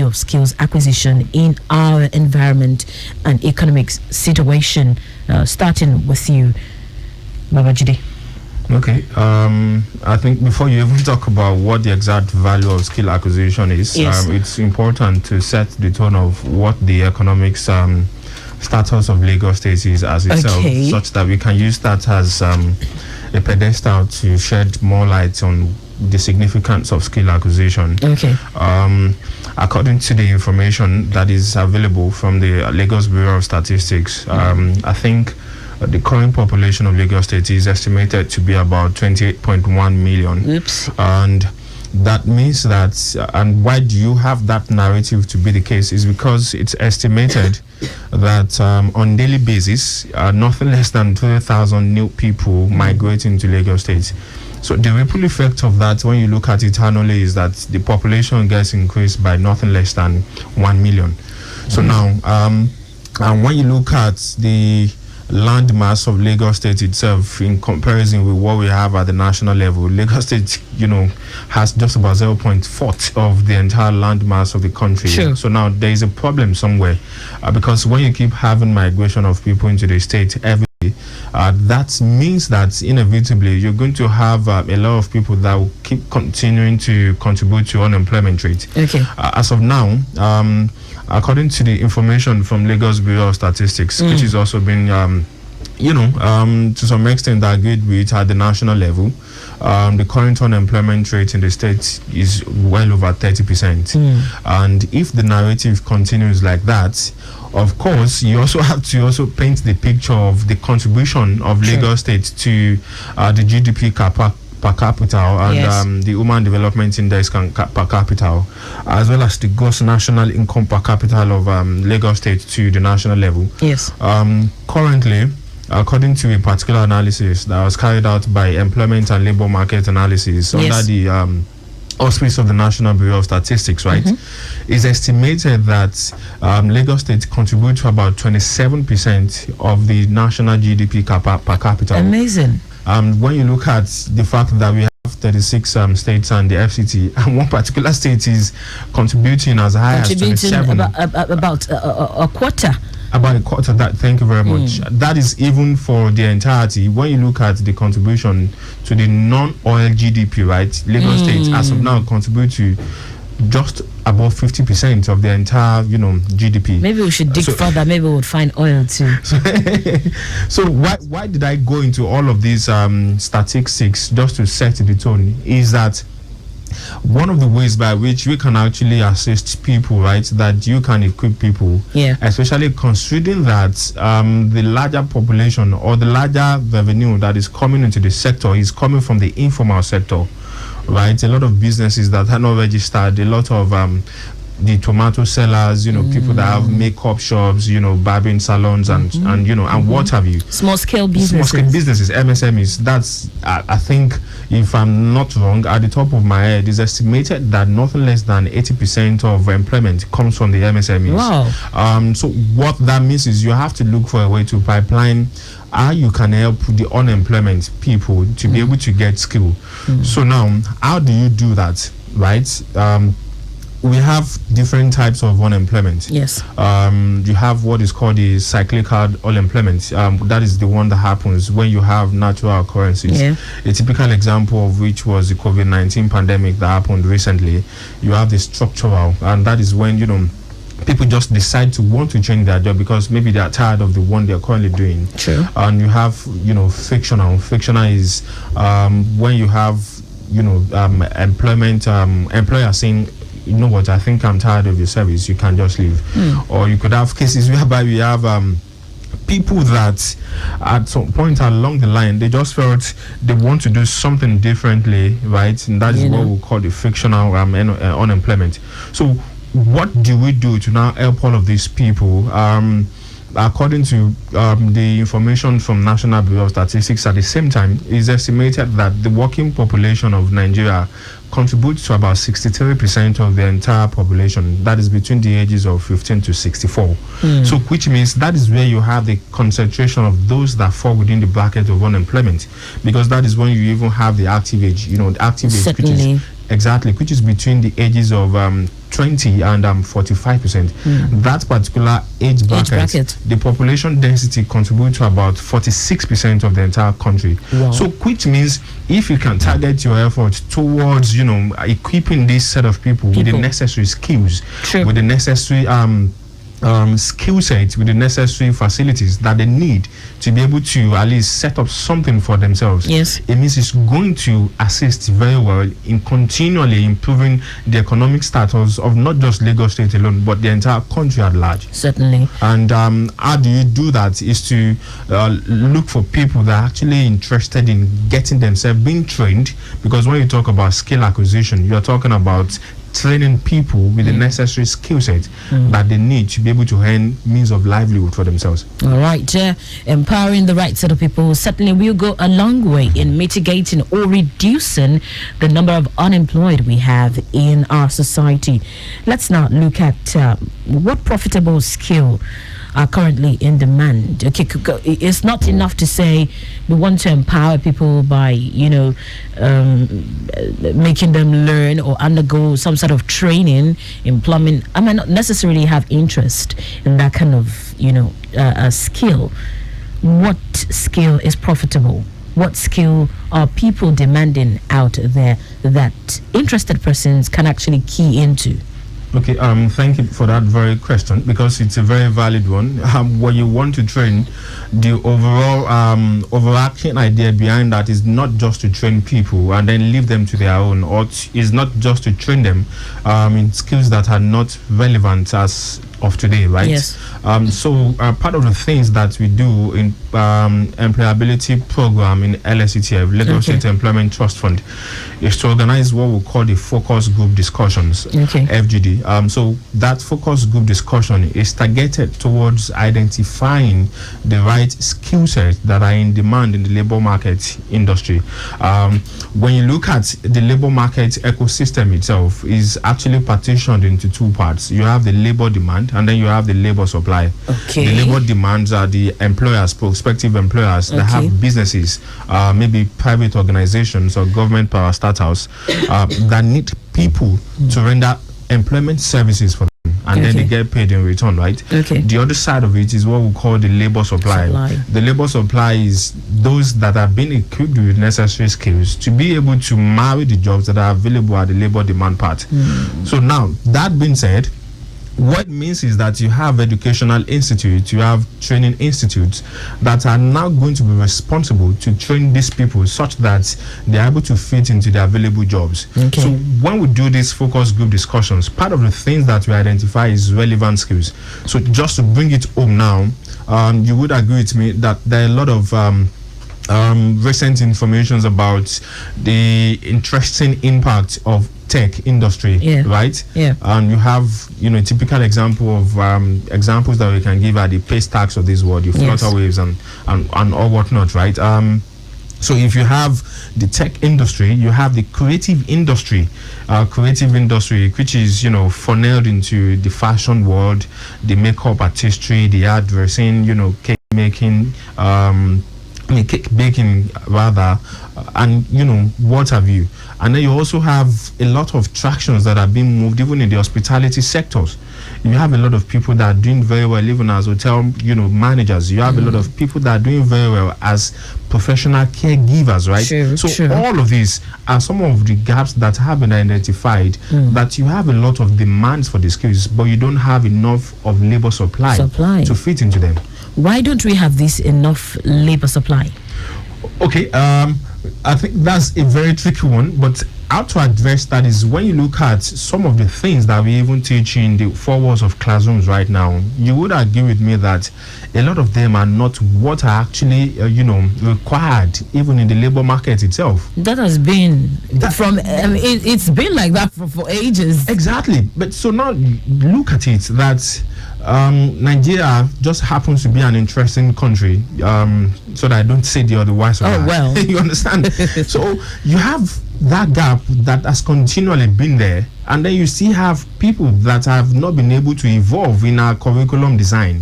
value of skills acquisition in our environment and economic situation? Starting with you, Babajide. Okay, I think before you even talk about what the exact value of skill acquisition is, yes. It's important to set the tone of what the economics status of Lagos State is as itself, such that we can use that as a pedestal to shed more light on the significance of skill acquisition. Okay. According to the information that is available from the Lagos Bureau of Statistics, I think the current population of Lagos State is estimated to be about 28.1 million. Oops. And that means that, and why do you have that narrative to be the case, is because it's estimated that on daily basis, nothing less than 20,000 new people migrate into Lagos State. So the ripple effect of that, when you look at it annually, is that the population gets increased by nothing less than 1 million. So now, and when you look at the land mass of Lagos State itself in comparison with what we have at the national level, Lagos State, has just about 0.4 of the entire land mass of the country. Sure. So now there is a problem somewhere, because when you keep having migration of people into the state every day, that means that inevitably you're going to have a lot of people that will keep continuing to contribute to unemployment rate. Okay. As of now, according to the information from Lagos Bureau of Statistics, which is also been, to some extent agreed with at the national level, the current unemployment rate in the state is well over 30%. And if the narrative continues like that, of course, you also have to also paint the picture of the contribution of Lagos State to the GDP per capita and the Human Development Index per capita, as well as the gross national income per capita of Lagos State to the national level. Yes. Currently, according to a particular analysis that was carried out by Employment and Labor Market Analysis under the auspice of the National Bureau of Statistics, right, it's estimated that Lagos State contributes to about 27% of the national GDP per capita. Amazing. When you look at the fact that we have 36 states and the FCT, and one particular state is contributing as high as 27. About a quarter. About a quarter. Thank you very much. That is even for the entirety. When you look at the contribution to the non-oil GDP, right, Lagos State as of now contribute to just above 50% of the entire, GDP. Maybe we should dig further. Maybe we would find oil too. So why did I go into all of these statistics just to set the tone? Is that one of the ways by which we can actually assist people, right, that you can equip people, especially considering that the larger population or the larger revenue that is coming into the sector is coming from the informal sector, right? A lot of businesses that are not registered, a lot of the tomato sellers, people that have makeup shops, barbering salons and and what have you. Small scale businesses, MSMEs. That's I think, if I'm not wrong, at the top of my head, it's estimated that nothing less than 80% of employment comes from the MSMEs. Wow. So what that means is you have to look for a way to pipeline how you can help the unemployment people to be able to get skill. So now, how do you do that, right? We have different types of unemployment. Yes. You have what is called the cyclical unemployment. That is the one that happens when you have natural occurrences. Yeah. A typical example of which was the COVID-19 pandemic that happened recently. You have the structural, and that is when, people just decide to want to change their job because maybe they are tired of the one they're currently doing. True. And you have, fictional. Fictional is when you have, employer saying, you know what, I think I'm tired of your service, you can just leave. Or you could have cases whereby we have people that at some point along the line they just felt they want to do something differently, right? And that is what we call the fictional unemployment. So what do we do to now help all of these people? According to the information from National Bureau of Statistics, at the same time, it's estimated that the working population of Nigeria contributes to about 63% of the entire population. That is between the ages of 15 to 64. So which means that is where you have the concentration of those that fall within the bracket of unemployment, because that is when you even have the active age, the active age, which is exactly, which is between the ages of 20 and 45%. That particular age bracket, the population density contributes to about 46% of the entire country. Wow. So which means if you can target your efforts towards, equipping this set of people with the necessary skills, with the necessary skill set, with the necessary facilities that they need to be able to at least set up something for themselves, yes, it means it's going to assist very well in continually improving the economic status of not just Lagos State alone, but the entire country at large. Certainly. And how do you do that is to look for people that are actually interested in getting themselves being trained, because when you talk about skill acquisition, you're talking about training people with the necessary skill set that they need to be able to earn means of livelihood for themselves. All right. Empowering the right set of people certainly will go a long way in mitigating or reducing the number of unemployed we have in our society. Let's now look at what profitable skill are currently in demand. Okay, it's not enough to say we want to empower people by, making them learn or undergo some sort of training in plumbing. I might not necessarily have interest in that kind of, skill. What skill is profitable? What skill are people demanding out there that interested persons can actually key into? Okay, thank you for that very question, because it's a very valid one. When you want to train, the overall overarching idea behind that is not just to train people and then leave them to their own, or is not just to train them in skills that are not relevant as of today, right? Yes. So part of the things that we do in employability program in LSETF, Lagos State Employment Trust Fund, is to organize what we call the focus group discussions, FGD. So that focus group discussion is targeted towards identifying the right skill sets that are in demand in the labor market industry. When you look at the labor market ecosystem itself, is actually partitioned into two parts. You have the labor demand, and then you have the labor supply. The labor demands are the employers, prospective employers that have businesses, maybe private organizations or government parastatals that need people to render employment services for them, and then they get paid in return, right? The other side of it is what we call the labor supply. The labor supply is those that have been equipped with necessary skills to be able to marry the jobs that are available at the labor demand part. So now, that being said, what it means is that you have educational institutes, you have training institutes that are now going to be responsible to train these people such that they are able to fit into the available jobs. So when we do these focus group discussions, part of the things that we identify is relevant skills. So just to bring it home now, you would agree with me that there are a lot of recent informations about the interesting impact of tech industry, right? And you have, a typical example of examples that we can give are the pay stacks of this world, the flutter waves and all whatnot, right? So if you have the tech industry, you have the creative industry, which is, funneled into the fashion world, the makeup artistry, the hairdressing, cake making, cake baking rather, and what have you. And then you also have a lot of tractions that are being moved even in the hospitality sectors. You have a lot of people that are doing very well even as hotel managers. You have a lot of people that are doing very well as professional caregivers, right? So all of these are some of the gaps that have been identified, that you have a lot of demands for the skills, but you don't have enough of labor supply to fit into them. Why don't we have this enough labor supply? Okay, I think that's a very tricky one, but how to address that is when you look at some of the things that we even teach in the four walls of classrooms right now, you would agree with me that a lot of them are not what are actually, required even in the labor market itself. That has been it's been like that for ages. Exactly. But so now look at it that Nigeria just happens to be an interesting country, so that I don't say the otherwise. Well. You understand? So you have that gap that has continually been there, and then you still have people that have not been able to evolve in our curriculum design.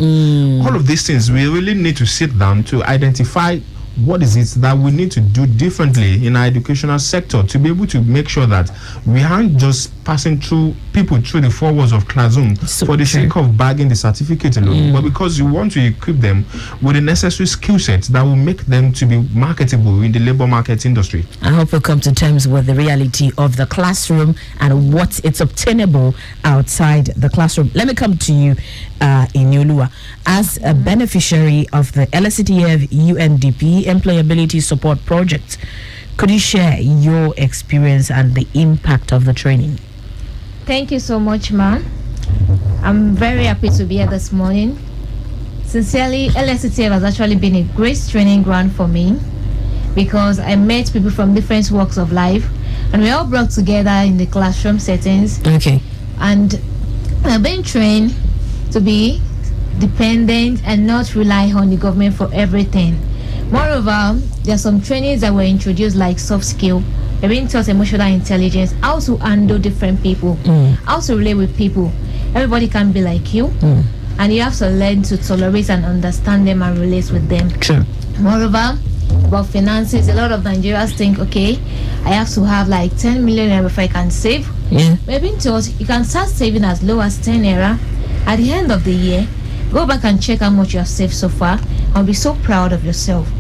All of these things, we really need to sit down to identify what is it that we need to do differently in our educational sector to be able to make sure that we aren't just passing through people through the four walls of classroom for the sake of bagging the certificate alone, but because you want to equip them with the necessary skill sets that will make them to be marketable in the labor market industry. I hope we'll come to terms with the reality of the classroom and what it's obtainable outside the classroom. Let me come to you, Inioluwa, as a beneficiary of the LSETF UNDP Employability Support Project. Could you share your experience and the impact of the training? Thank you so much, ma'am. I'm very happy to be here this morning. Sincerely, LSETF has actually been a great training ground for me because I met people from different walks of life and we all brought together in the classroom settings. Okay. And I've been trained to be dependent and not rely on the government for everything. Moreover, there are some trainings that were introduced like soft skill. We're being taught emotional intelligence, how to handle different people, how to relate with people. Everybody can be like you, and you have to learn to tolerate and understand them and relate with them. True. Moreover, about finances, a lot of Nigerians think, okay, I have to have like 10 million naira before I can save. Yeah. We're being taught you can start saving as low as 10 naira. At the end of the year, go back and check how much you have saved so far and be so proud of yourself.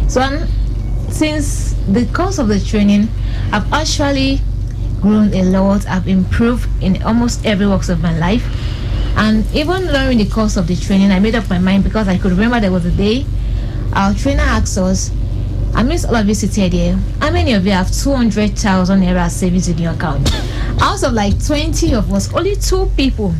So since the course of the training, I've actually grown a lot. I've improved in almost every walks of my life. And even during the course of the training, I made up my mind because I could remember there was a day our trainer asked us, I miss all of you seated here, how many of you have 200,000 naira savings in your account? Out of like 20 of us, only 2 people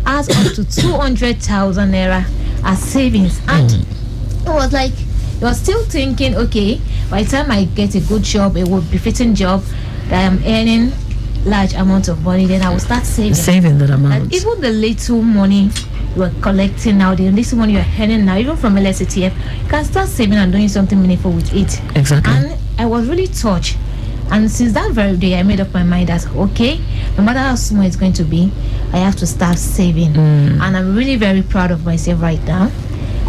has up to 200,000 naira as savings. And it was like, you are still thinking, okay, by the time I get a good job, a befitting job, that I'm earning large amount of money, then I will start saving that amount. And even the little money you are collecting now, the little money you are earning now, even from LSETF, you can start saving and doing something meaningful with it. Exactly. And I was really touched. And since that very day, I made up my mind that, okay, no matter how small it's going to be, I have to start saving. And I'm really very proud of myself right now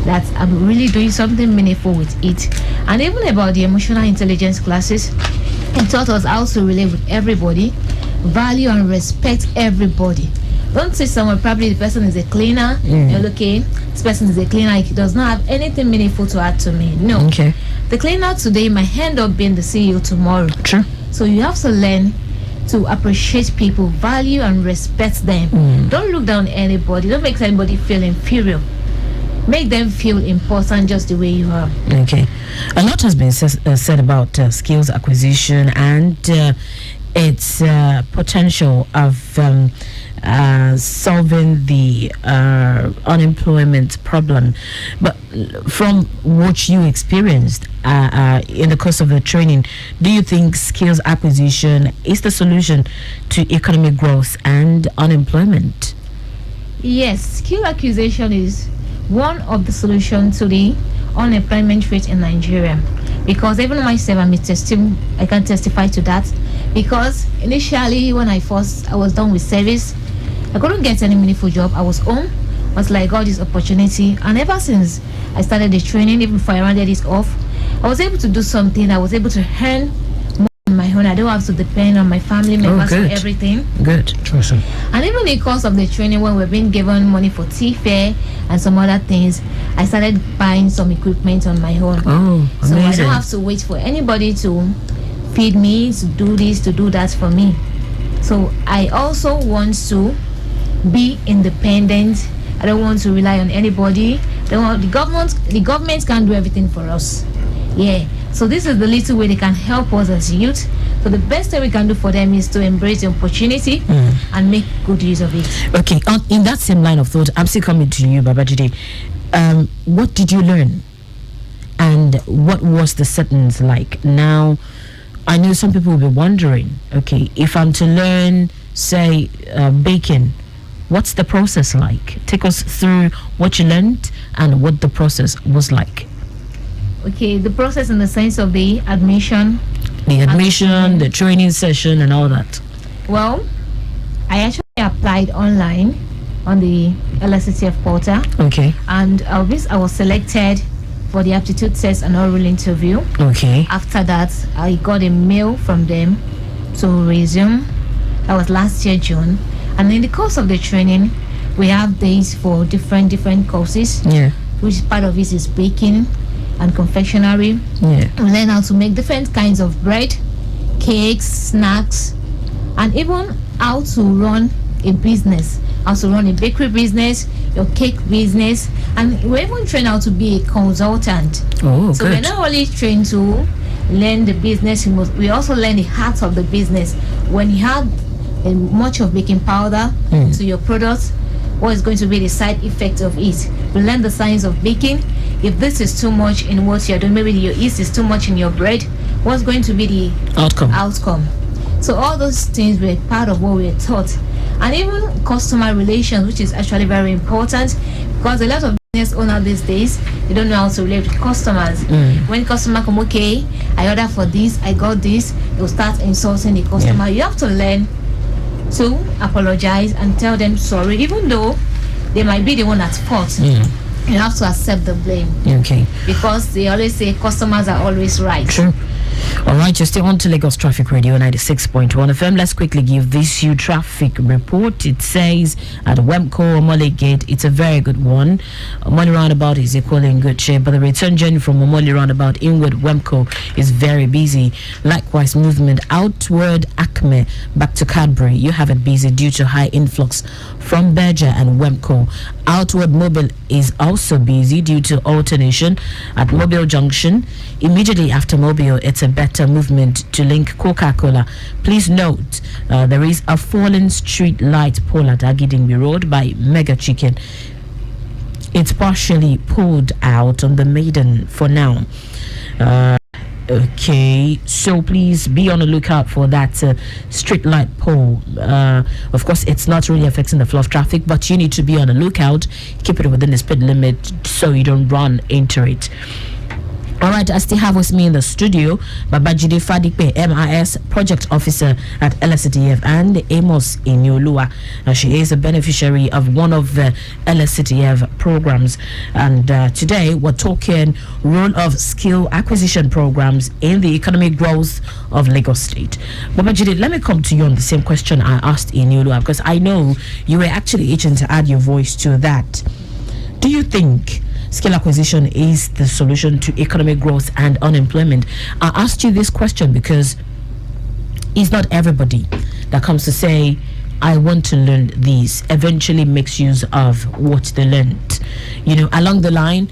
that I'm really doing something meaningful with it. And even about the emotional intelligence classes, it taught us how to relate with everybody, value and respect everybody. Don't say someone, probably the person is a cleaner, you're okay, this person is a cleaner, he does not have anything meaningful to add to me. No. Okay. The cleaner today might end up being the CEO tomorrow. True. So you have to learn to appreciate people, value and respect them. Don't look down on anybody. Don't make anybody feel inferior. Make them feel important just the way you are. Okay. A lot has been said about skills acquisition and its potential of solving the unemployment problem. But from what you experienced in the course of the training, do you think skills acquisition is the solution to economic growth and unemployment? Yes, skill acquisition is one of the solutions to the unemployment rate in Nigeria, because even myself I can testify to that, because initially when I was done with service, I couldn't get any meaningful job. I was home, was like, got this opportunity, and ever since I started the training, even before I rounded it off, I was able to do something. I was able to earn more on my own. I don't have to depend on my family members for everything. Good. Awesome. And even in the course of the training, when we're being given money for tea fare and some other things, I started buying some equipment on my own. Oh, amazing. So I don't have to wait for anybody to feed me, to do this, to do that for me. So I also want to be independent. I don't want to rely on anybody. The government can't do everything for us. Yeah. So this is the little way they can help us as youth. So the best thing we can do for them is to embrace the opportunity and make good use of it. Okay, in that same line of thought, I'm still coming to you, Babajide. What did you learn? And what was the sentence like? Now, I know some people will be wondering, okay, if I'm to learn, say, baking, what's the process like? Take us through what you learned and what the process was like. Okay, the process in the sense of the admission. The training session and all that. Well, I actually applied online on the LSETF portal. Okay. And I was selected for the aptitude test and oral interview. Okay. After that, I got a mail from them to resume. That was last year, June. And in the course of the training, we have days for different courses. Yeah. Which part of it is baking and confectionery. Yeah. We learn how to make different kinds of bread, cakes, snacks, and even how to run a business, how to run a bakery business, your cake business, and we even train how to be a consultant. Oh, so we're not only trained to learn the business, we also learn the heart of the business. When you have much of baking powder to your products, what is going to be the side effect of it? We learn the science of baking. If this is too much in what you're doing, maybe your yeast is too much in your bread, what's going to be the outcome? So all those things were part of what we were taught. And even customer relations, which is actually very important, because a lot of business owners these days, they don't know how to relate with customers. When customer come, okay, I order for this, I got this, they'll start insulting the customer. You have to learn to apologize and tell them sorry, even though they might be the one at fault. You have to accept the blame. Okay. Because they always say customers are always right. True. All right, just stay on to Lagos Traffic Radio 96.1 FM. Let's quickly give this you traffic report. It says at Wemco Omole Gate, it's a very good one. Omole roundabout is equally in good shape, but the return journey from Omole roundabout inward Wemco is very busy. Likewise, movement outward Acme back to Cadbury, you have it busy due to high influx from Berger and Wemco. Outward Mobile is also busy due to alternation at Mobile Junction. Immediately after Mobile, it's a better movement to link Coca-Cola. Please note, there is a fallen street light pole at Agidingbi Road by Mega Chicken. It's partially pulled out on the Maiden for now. Okay, so please be on the lookout for that street light pole. Of course, it's not really affecting the flow of traffic, but you need to be on the lookout. Keep it within the speed limit so you don't run into it. All right, I still have with me in the studio Babajide Fadipe, MIS Project Officer at LSETF, and Amos Inioluwa. She is a beneficiary of one of the LSETF programs. And today we're talking role of skill acquisition programs in the economic growth of Lagos State. Babajide, let me come to you on the same question I asked Inioluwa, because I know you were actually itching to add your voice to that. Do you think skill acquisition is the solution to economic growth and unemployment? I asked you this question because it's not everybody that comes to say, I want to learn this, eventually makes use of what they learned. You know, along the line,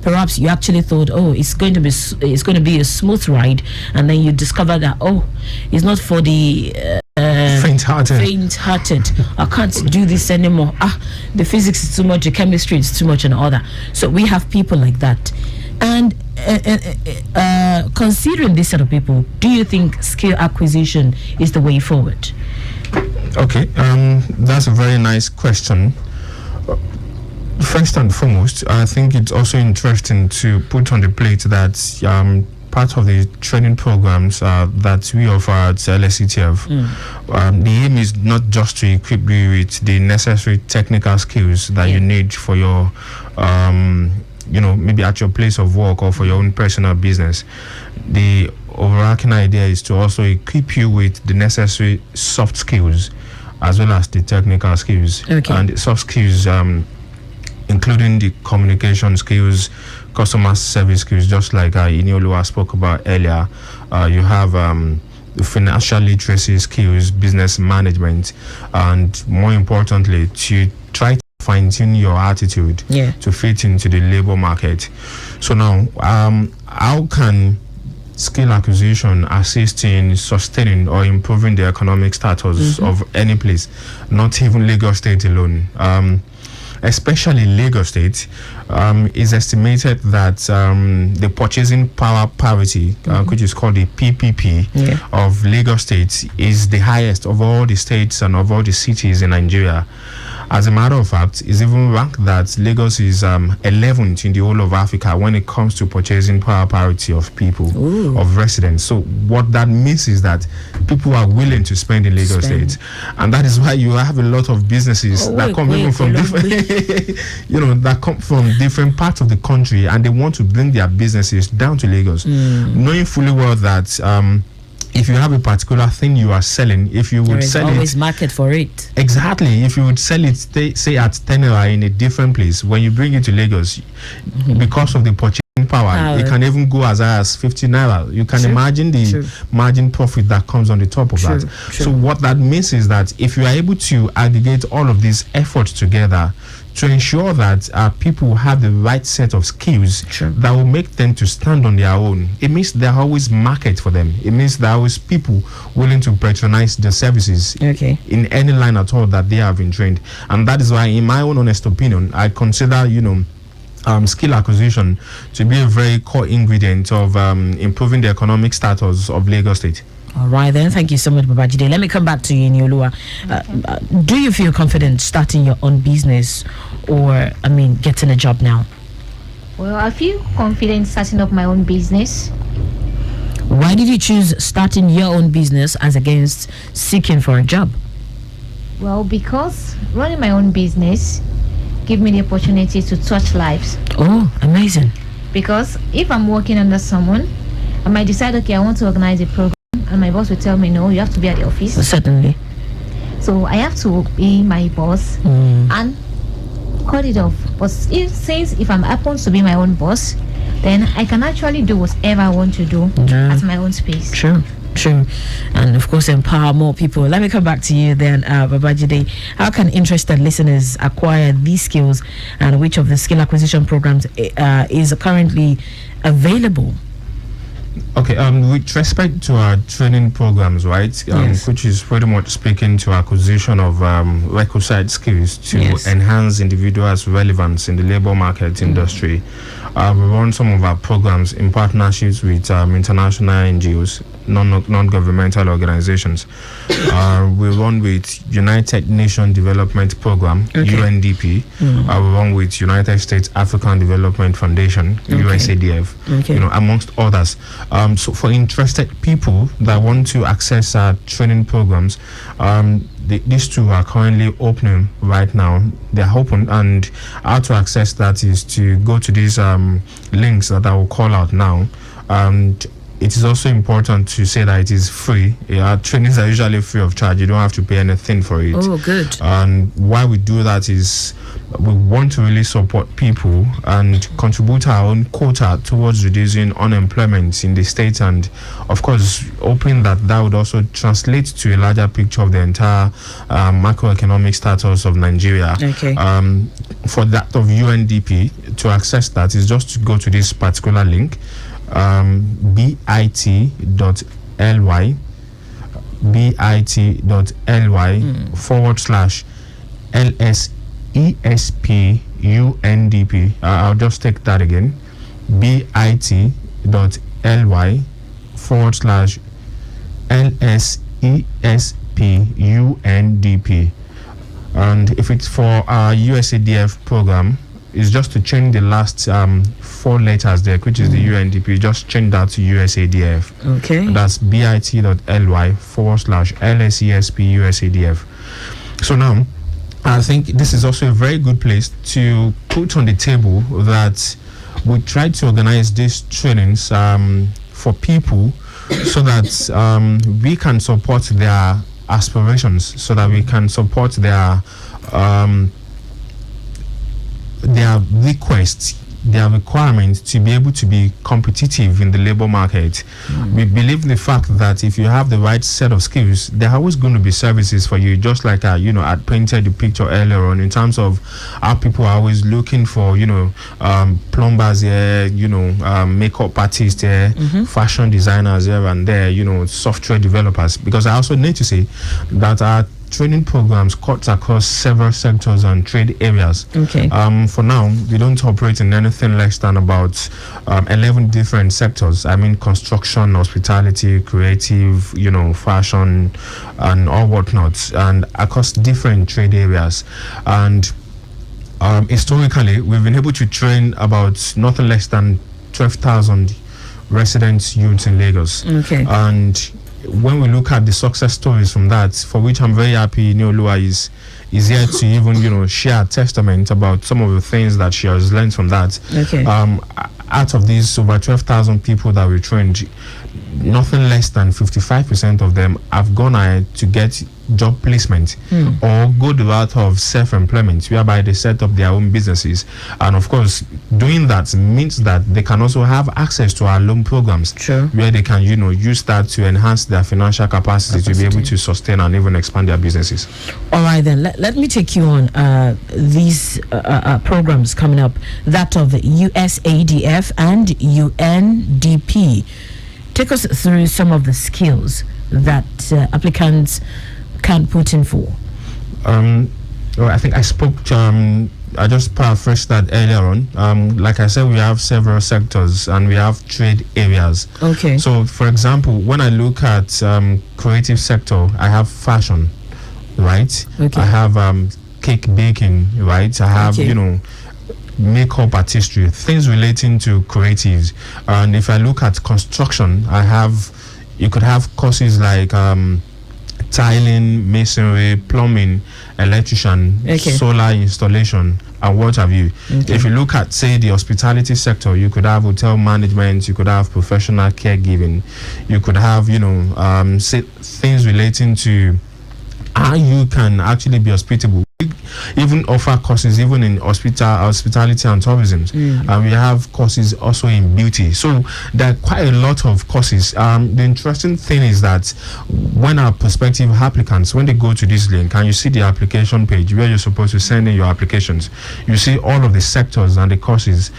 perhaps you actually thought, oh, it's going to be a smooth ride, and then you discover that, oh, it's not for the faint-hearted. I can't do this anymore. The physics is too much, the chemistry is too much, and all that. So we have people like that. And considering this set of people, do you think skill acquisition is the way forward? Okay, that's a very nice question. First and foremost, I think it's also interesting to put on the plate that part of the training programs that we offer at LSETF, the aim is not just to equip you with the necessary technical skills that you need for your, maybe at your place of work or for your own personal business. The overarching idea is to also equip you with the necessary soft skills as well as the technical skills. Okay. And the soft skills, including the communication skills, customer service skills, just like Inioluwa spoke about earlier. You have the financial literacy skills, business management, and more importantly, to try to fine-tune your attitude to fit into the labor market. So now, how can skill acquisition assist in sustaining or improving the economic status of any place, not even Lagos State alone? Especially Lagos State, is estimated that the purchasing power parity, which is called the PPP, of Lagos State, is the highest of all the states and of all the cities in Nigeria. As a matter of fact, it's even ranked that Lagos is 11th in the whole of Africa when it comes to purchasing power parity of people, of residents. So what that means is that people are willing to spend in Lagos State, and that is why you have a lot of businesses that come even from different, that come from different parts of the country, and they want to bring their businesses down to Lagos, knowing fully well that if you have a particular thing you are selling, if you would sell it, there is always market for it. Exactly. If you would sell it, say at 10 naira in a different place, when you bring it to Lagos, because of the purchasing power, it can even go as high as 50 naira. You can imagine the margin profit that comes on the top of that. So what that means is that if you are able to aggregate all of these efforts together to ensure that people have the right set of skills that will make them to stand on their own, it means there are always market for them. It means there are always people willing to patronize the services in any line at all that they have been trained. And that is why, in my own honest opinion, I consider, skill acquisition to be a very core ingredient of improving the economic status of Lagos State. All right, then. Thank you so much, Babajide. Let me come back to you, Inioluwa. Do you feel confident starting your own business or, getting a job now? Well, I feel confident starting up my own business. Why did you choose starting your own business as against seeking for a job? Well, because running my own business give me the opportunity to touch lives. Oh, amazing. Because if I'm working under someone, I might decide, okay, I want to organize a program, and my boss will tell me, no, you have to be at the office. Certainly. So I have to be my boss and cut it off. But since if I'm happens to be my own boss, then I can actually do whatever I want to do at my own space. True. And of course empower more people. Let me come back to you then, Babajide. How can interested listeners acquire these skills, and which of the skill acquisition programs is currently available? Okay, with respect to our training programs, right, which is pretty much speaking to acquisition of requisite skills to enhance individuals' relevance in the labor market industry, we run some of our programs in partnerships with international NGOs, non-governmental organizations. We run with United Nations Development Program, UNDP. We run with United States African Development Foundation, LSETF, amongst others. So for interested people that want to access our training programs, these two are currently opening right now. They're open, and how to access that is to go to these links that I will call out now. And it is also important to say that it is free. Our trainings are usually free of charge. You don't have to pay anything for it. Oh, good. And why we do that is we want to really support people and contribute our own quota towards reducing unemployment in the state, and of course hoping that would also translate to a larger picture of the entire macroeconomic status of Nigeria. For that of UNDP, to access that is just to go to this particular link, bit.ly /LSESP UNDP. I'll just take that again, bit.ly /LSESP UNDP. And if it's for our USADF program, it's just to change the last 4 letters there, which is the UNDP. Just change that to USADF. And that's bit.ly /LSESP USADF. So now, I think this is also a very good place to put on the table that we try to organize these trainings for people so that we can support their aspirations, so that we can support their requests, their requirements to be able to be competitive in the labor market. We believe the fact that if you have the right set of skills, there are always going to be services for you, just like I painted the picture earlier on in terms of how people are always looking for plumbers here, makeup artists here, fashion designers here and there, software developers. Because I also need to say that our training programs cut across several sectors and trade areas. Okay. For now, we don't operate in anything less than about 11 different sectors. I mean, construction, hospitality, creative, fashion, and all whatnot, and across different trade areas. And historically, we've been able to train about nothing less than 12,000 resident youths in Lagos. Okay. And when we look at the success stories from that, for which I'm very happy Inioluwa is here to even share a testament about some of the things that she has learned from that. Okay. Out of these over 12,000 people that we trained, nothing less than 55% of them have gone ahead to get job placement or go the route of self-employment, whereby they set up their own businesses. And of course, doing that means that they can also have access to our loan programs, where they can use that to enhance their financial capacity to be able to sustain and even expand their businesses. All right, then let me take you on these programs coming up, that of USADF and UNDP. Take us through some of the skills that applicants can put in for. Well, I think I spoke I just paraphrased that earlier on. Like I said, we have several sectors and we have trade areas. Okay. So, for example, when I look at creative sector, I have fashion, right? Okay. I have cake baking, right? I have, makeup artistry, things relating to creatives. And if I look at construction, you could have courses like tiling, masonry, plumbing, electrician, solar installation, and what have you. Okay. If you look at, say, the hospitality sector, you could have hotel management, you could have professional caregiving, you could have, say, things relating to how you can actually be hospitable. We even offer courses even in hospitality and tourism, and we have courses also in beauty. So there are quite a lot of courses. The interesting thing is that when our prospective applicants, when they go to this link and you see the application page where you're supposed to send in your applications, you see all of the sectors and the courses.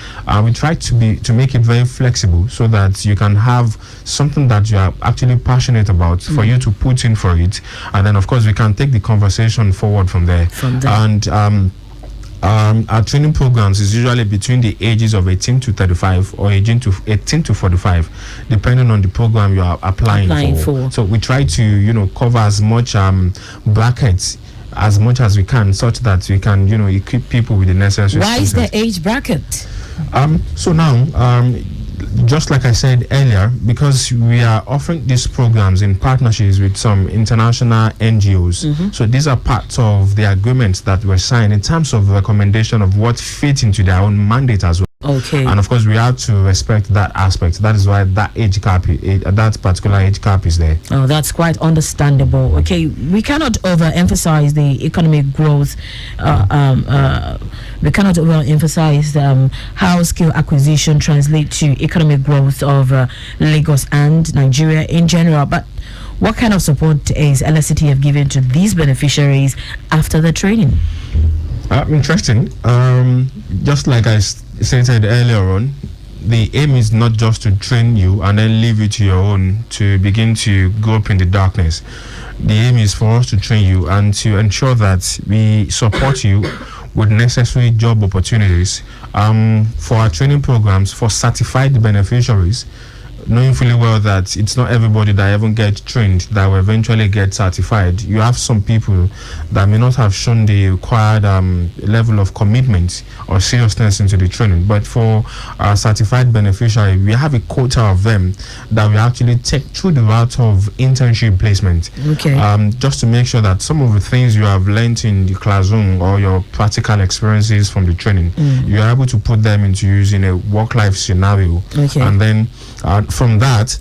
We try to make it very flexible so that you can have something that you are actually passionate about for you to put in for it, and then of course we can take the conversation forward from there. And our training programs is usually between the ages of 18 to 35 or 18 to 45, depending on the program you are applying for. So we try to cover as much brackets as much as we can, such that we can equip people with the necessary. Why is there age bracket? So now just like I said earlier, because we are offering these programs in partnerships with some international NGOs, so these are parts of the agreements that were signed in terms of recommendation of what fits into their own mandate as well. Okay. And of course, we have to respect that aspect. That is why that age cap, that particular age cap, is there. Oh, that's quite understandable. Okay, we cannot overemphasize the economic growth. We cannot overemphasize how skill acquisition translates to economic growth of Lagos and Nigeria in general. But what kind of support is LSETF giving to these beneficiaries after the training? Interesting. Just like I stated earlier on, the aim is not just to train you and then leave you to your own to begin to go up in the darkness. The aim is for us to train you and to ensure that we support you with necessary job opportunities. For our training programs for certified beneficiaries, knowing fully well that it's not everybody that even gets trained that will eventually get certified. You have some people that may not have shown the required level of commitment or seriousness into the training. But for our certified beneficiary, we have a quota of them that we actually take through the route of internship placement. Okay. Just to make sure that some of the things you have learned in the classroom or your practical experiences from the training, you are able to put them into use in a work-life scenario. Okay. And then from that,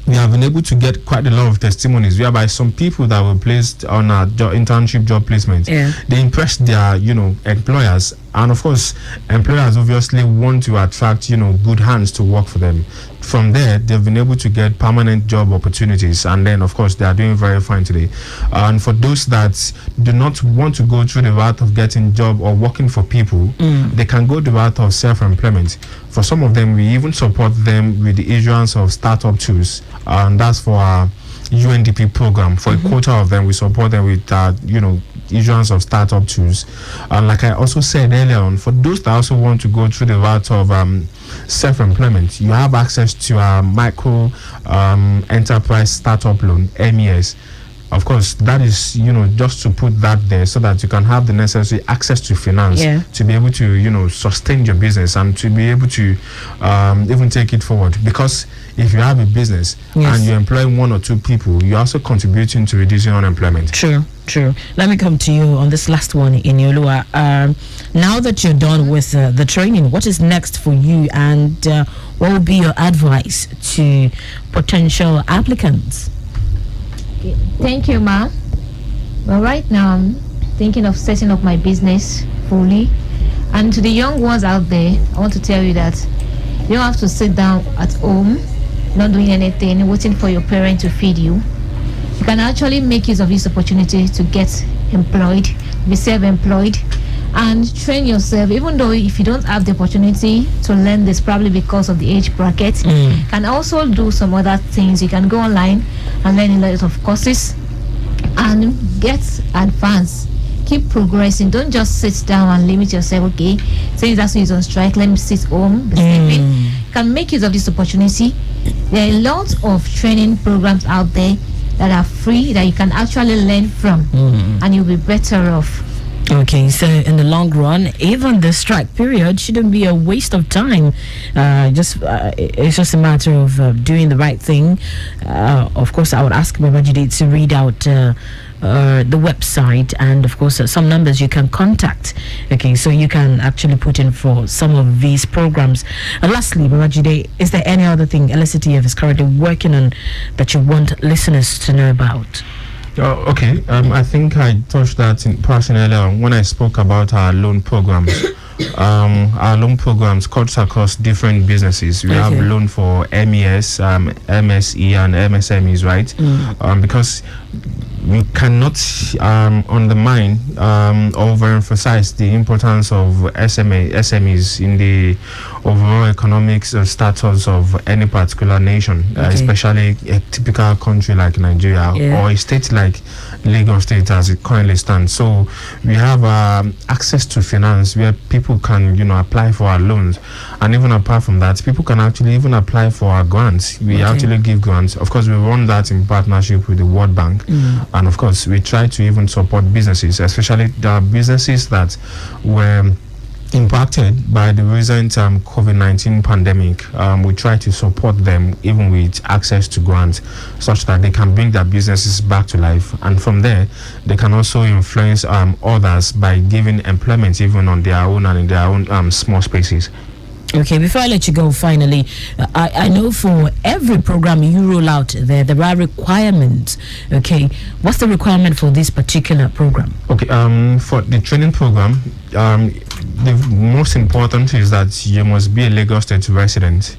we have been able to get quite a lot of testimonies whereby some people that were placed on a internship job placement, they impressed their employers, and of course employers obviously want to attract good hands to work for them. From there, they've been able to get permanent job opportunities, and then of course they are doing very fine today. And for those that do not want to go through the route of getting job or working for people, they can go the route of self-employment. For some of them, we even support them with the issuance of startup tools, and that's for our UNDP program. For a quota of them, we support them with issuance of startup tools. And like I also said earlier on, for those that also want to go through the route of self-employment, you have access to a micro enterprise startup loan, MES. Of course, that is, just to put that there so that you can have the necessary access to finance to be able to, sustain your business and to be able to even take it forward. Because if you have a business and you employ 1 or 2 people, you're also contributing to reducing unemployment. True. Let me come to you on this last one, Inioluwa. Now that you're done with the training, what is next for you, and what will be your advice to potential applicants? Okay. Thank you, Ma. Well, right now I'm thinking of setting up my business fully. And to the young ones out there, I want to tell you that you don't have to sit down at home, not doing anything, waiting for your parent to feed you. You can actually make use of this opportunity to get employed, be self-employed, and train yourself. Even though if you don't have the opportunity to learn this, probably because of the age bracket, you can also do some other things. You can go online and learn a lot of courses and get advanced. Keep progressing. Don't just sit down and limit yourself. Okay, since that's is on strike, let me sit home, be sleeping. You can make use of this opportunity. There are a lot of training programs out there that are free that you can actually learn from, and you'll be better off. Okay, so in the long run, even the strike period shouldn't be a waste of time. It's just a matter of doing the right thing. Of course, I would ask Babajide to read out the website and, of course, some numbers you can contact. Okay, so you can actually put in for some of these programs. And lastly, Babajide, is there any other thing LSETF is currently working on that you want listeners to know about? Okay. I think I touched that in person earlier on when I spoke about our loan programs. Our loan programs cuts across different businesses. We have loan for MES, MSE, and MSMEs, right? Because we cannot undermine or overemphasize the importance of SMEs in the overall economic status of any particular nation, especially a typical country like Nigeria or a state like Lagos State as it currently stands. So we have access to finance where people can, apply for our loans, and even apart from that, people can actually even apply for our grants. We actually give grants. Of course, we run that in partnership with the World Bank, and of course, we try to even support businesses, especially the businesses that were impacted by the recent COVID-19 pandemic. We try to support them even with access to grants such that they can bring their businesses back to life, and from there they can also influence others by giving employment even on their own and in their own small spaces. Okay, before I let you go, finally, I know for every program you roll out there are requirements. Okay, what's the requirement for this particular program? Okay, for the training program, the most important is that you must be a Lagos State resident,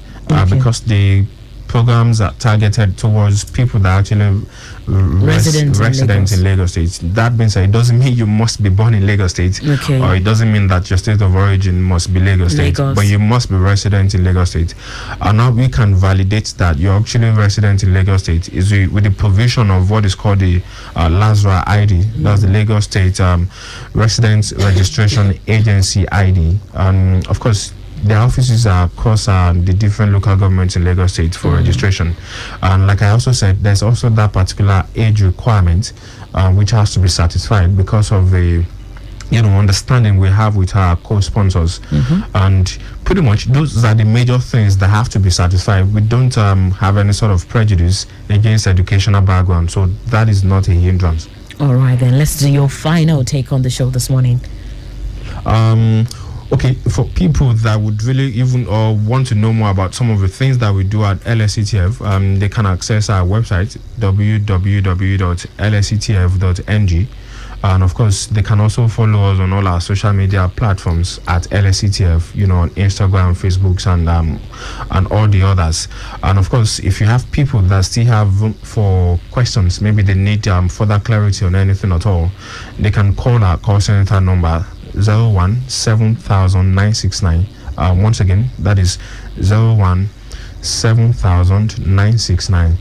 because the programs are targeted towards people that actually residents in Lagos State. That means that it doesn't mean you must be born in Lagos State, or it doesn't mean that your state of origin must be Lagos State, but you must be resident in Lagos State. And now we can validate that you're actually resident in Lagos State is with the provision of what is called the LASRA ID. That's the Lagos State Residence Registration Agency ID. And of course, the offices are across the different local governments in Lagos State for registration. And like I also said, there's also that particular age requirement which has to be satisfied because of the understanding we have with our co-sponsors. And pretty much those are the major things that have to be satisfied. We don't have any sort of prejudice against educational background, so that is not a hindrance. All right, then let's do your final take on the show this morning. Okay, for people that would really even want to know more about some of the things that we do at LSETF, they can access our website, www.lsetf.ng. And of course, they can also follow us on all our social media platforms at LSETF, on Instagram, Facebook, and all the others. And of course, if you have people that still have for questions, maybe they need further clarity on anything at all, they can call our call center number 017,969. Once again, that is 017,969.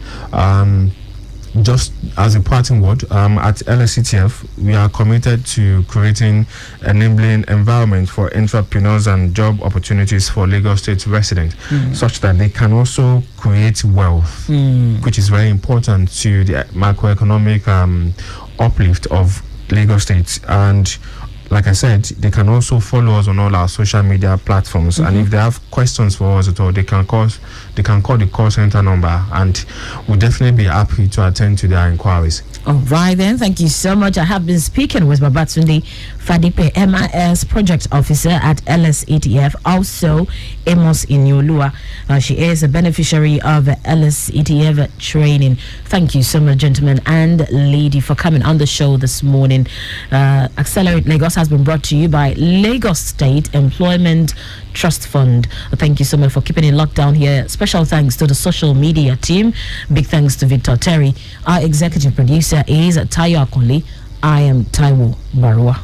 just as a parting word, at LSETF, we are committed to creating enabling environment for entrepreneurs and job opportunities for Lagos State residents, such that they can also create wealth, which is very important to the macroeconomic uplift of Lagos State. And like I said, they can also follow us on all our social media platforms, and if they have questions for us at all, they can call the call center number, and we'll definitely be happy to attend to their inquiries. All right then, thank you so much. I have been speaking with Babajide Fadipe, MIS Project Officer at LSETF, also Amos Inioluwa. She is a beneficiary of LSETF training. Thank you so much, gentlemen and lady, for coming on the show this morning. Accelerate Lagos has been brought to you by Lagos State Employment Trust Fund. Thank you so much for keeping it locked down here. Special thanks to the social media team. Big thanks to Victor Terry. Our executive producer is Tayo Akonle. I am Taiwo Barua.